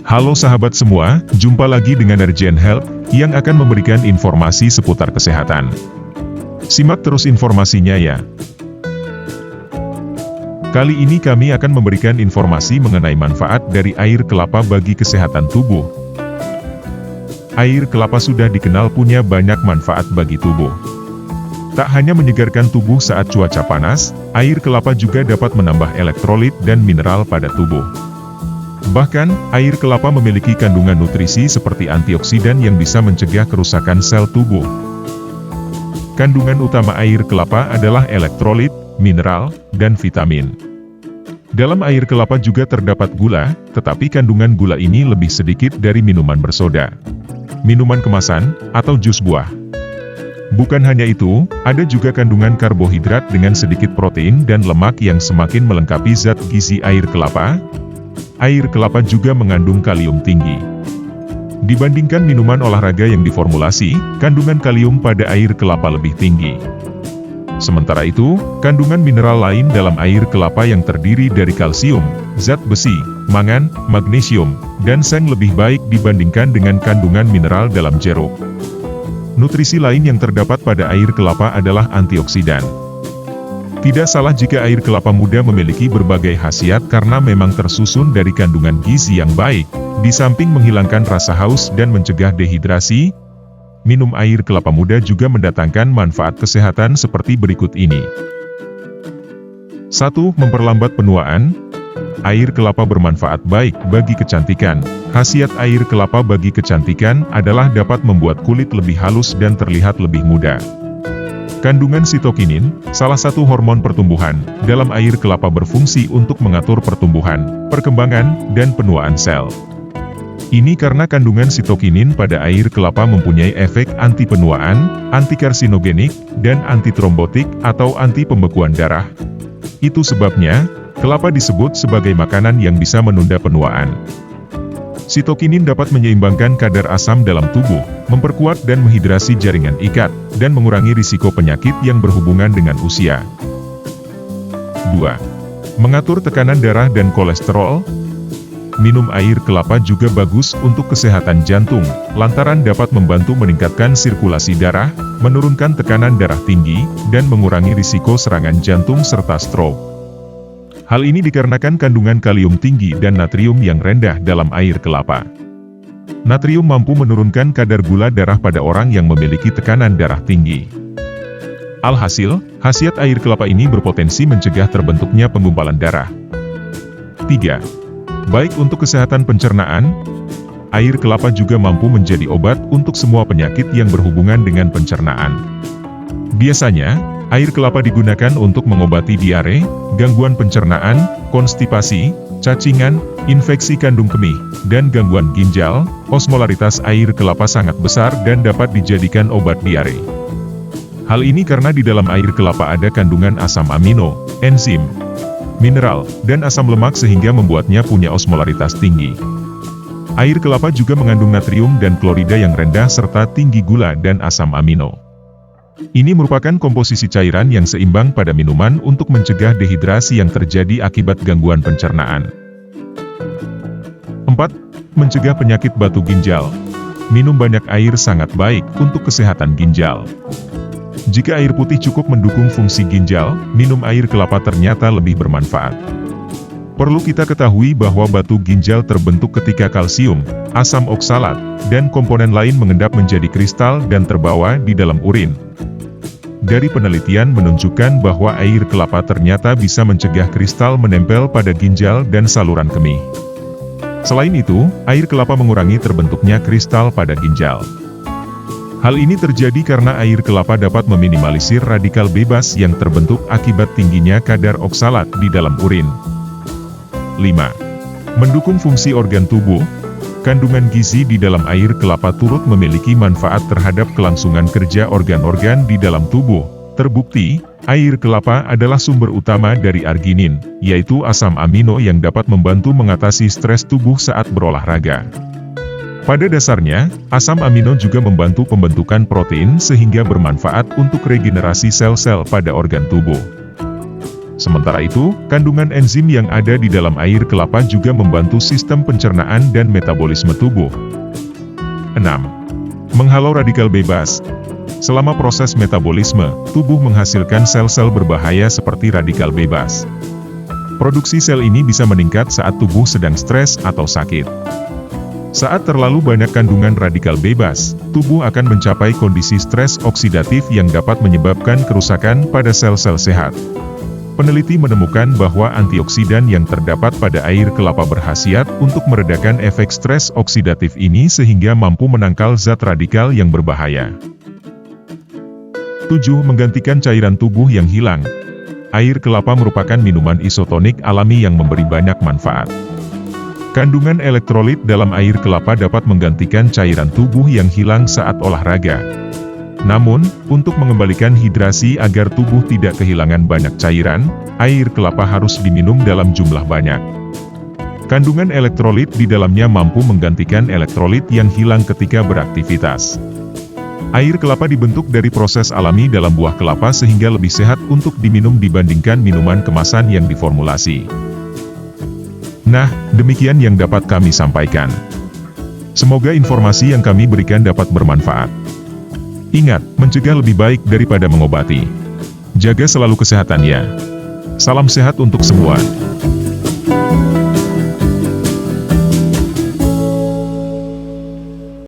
Halo sahabat semua, jumpa lagi dengan Urgent Health, yang akan memberikan informasi seputar kesehatan. Simak terus informasinya ya. Kali ini kami akan memberikan informasi mengenai manfaat dari air kelapa bagi kesehatan tubuh. Air kelapa sudah dikenal punya banyak manfaat bagi tubuh. Tak hanya menyegarkan tubuh saat cuaca panas, air kelapa juga dapat menambah elektrolit dan mineral pada tubuh. Bahkan, air kelapa memiliki kandungan nutrisi seperti antioksidan yang bisa mencegah kerusakan sel tubuh. Kandungan utama air kelapa adalah elektrolit, mineral, dan vitamin. Dalam air kelapa juga terdapat gula, tetapi kandungan gula ini lebih sedikit dari minuman bersoda, minuman kemasan, atau jus buah. Bukan hanya itu, ada juga kandungan karbohidrat dengan sedikit protein dan lemak yang semakin melengkapi zat gizi air kelapa. Air kelapa juga mengandung kalium tinggi. Dibandingkan minuman olahraga yang diformulasi, kandungan kalium pada air kelapa lebih tinggi. Sementara itu, kandungan mineral lain dalam air kelapa yang terdiri dari kalsium, zat besi, mangan, magnesium, dan seng lebih baik dibandingkan dengan kandungan mineral dalam jeruk. Nutrisi lain yang terdapat pada air kelapa adalah antioksidan. Tidak salah jika air kelapa muda memiliki berbagai khasiat karena memang tersusun dari kandungan gizi yang baik. Di samping menghilangkan rasa haus dan mencegah dehidrasi, minum air kelapa muda juga mendatangkan manfaat kesehatan seperti berikut ini. 1. Memperlambat penuaan. Air kelapa bermanfaat baik bagi kecantikan. Khasiat air kelapa bagi kecantikan adalah dapat membuat kulit lebih halus dan terlihat lebih muda. Kandungan sitokinin, salah satu hormon pertumbuhan, dalam air kelapa berfungsi untuk mengatur pertumbuhan, perkembangan, dan penuaan sel. Ini karena kandungan sitokinin pada air kelapa mempunyai efek anti-penuaan, anti-karsinogenik, dan anti-trombotik atau anti-pembekuan darah. Itu sebabnya, kelapa disebut sebagai makanan yang bisa menunda penuaan. Sitokinin dapat menyeimbangkan kadar asam dalam tubuh, memperkuat dan menghidrasi jaringan ikat, dan mengurangi risiko penyakit yang berhubungan dengan usia. 2. Mengatur tekanan darah dan kolesterol. Minum air kelapa juga bagus untuk kesehatan jantung, lantaran dapat membantu meningkatkan sirkulasi darah, menurunkan tekanan darah tinggi, dan mengurangi risiko serangan jantung serta stroke. Hal ini dikarenakan kandungan kalium tinggi dan natrium yang rendah dalam air kelapa. Natrium mampu menurunkan kadar gula darah pada orang yang memiliki tekanan darah tinggi. Alhasil, khasiat air kelapa ini berpotensi mencegah terbentuknya penggumpalan darah. 3. Baik untuk kesehatan pencernaan, air kelapa juga mampu menjadi obat untuk semua penyakit yang berhubungan dengan pencernaan. Biasanya, air kelapa digunakan untuk mengobati diare, gangguan pencernaan, konstipasi, cacingan, infeksi kandung kemih, dan gangguan ginjal. Osmolaritas air kelapa sangat besar dan dapat dijadikan obat diare. Hal ini karena di dalam air kelapa ada kandungan asam amino, enzim, mineral, dan asam lemak sehingga membuatnya punya osmolaritas tinggi. Air kelapa juga mengandung natrium dan klorida yang rendah serta tinggi gula dan asam amino. Ini merupakan komposisi cairan yang seimbang pada minuman untuk mencegah dehidrasi yang terjadi akibat gangguan pencernaan. 4. Mencegah penyakit batu ginjal. Minum banyak air sangat baik untuk kesehatan ginjal. Jika air putih cukup mendukung fungsi ginjal, minum air kelapa ternyata lebih bermanfaat. Perlu kita ketahui bahwa batu ginjal terbentuk ketika kalsium, asam oksalat, dan komponen lain mengendap menjadi kristal dan terbawa di dalam urin. Dari penelitian menunjukkan bahwa air kelapa ternyata bisa mencegah kristal menempel pada ginjal dan saluran kemih. Selain itu, air kelapa mengurangi terbentuknya kristal pada ginjal. Hal ini terjadi karena air kelapa dapat meminimalisir radikal bebas yang terbentuk akibat tingginya kadar oksalat di dalam urin. 5. Mendukung fungsi organ tubuh. Kandungan gizi di dalam air kelapa turut memiliki manfaat terhadap kelangsungan kerja organ-organ di dalam tubuh. Terbukti, air kelapa adalah sumber utama dari arginin, yaitu asam amino yang dapat membantu mengatasi stres tubuh saat berolahraga. Pada dasarnya, asam amino juga membantu pembentukan protein sehingga bermanfaat untuk regenerasi sel-sel pada organ tubuh. Sementara itu, kandungan enzim yang ada di dalam air kelapa juga membantu sistem pencernaan dan metabolisme tubuh. 6. Menghalau radikal bebas. Selama proses metabolisme, tubuh menghasilkan sel-sel berbahaya seperti radikal bebas. Produksi sel ini bisa meningkat saat tubuh sedang stres atau sakit. Saat terlalu banyak kandungan radikal bebas, tubuh akan mencapai kondisi stres oksidatif yang dapat menyebabkan kerusakan pada sel-sel sehat. Peneliti menemukan bahwa antioksidan yang terdapat pada air kelapa berkhasiat untuk meredakan efek stres oksidatif ini sehingga mampu menangkal zat radikal yang berbahaya. 7. Menggantikan cairan tubuh yang hilang. Air kelapa merupakan minuman isotonik alami yang memberi banyak manfaat. Kandungan elektrolit dalam air kelapa dapat menggantikan cairan tubuh yang hilang saat olahraga. Namun, untuk mengembalikan hidrasi agar tubuh tidak kehilangan banyak cairan, air kelapa harus diminum dalam jumlah banyak. Kandungan elektrolit di dalamnya mampu menggantikan elektrolit yang hilang ketika beraktivitas. Air kelapa dibentuk dari proses alami dalam buah kelapa sehingga lebih sehat untuk diminum dibandingkan minuman kemasan yang diformulasi. Nah, demikian yang dapat kami sampaikan. Semoga informasi yang kami berikan dapat bermanfaat. Ingat, mencegah lebih baik daripada mengobati. Jaga selalu kesehatan ya. Salam sehat untuk semua.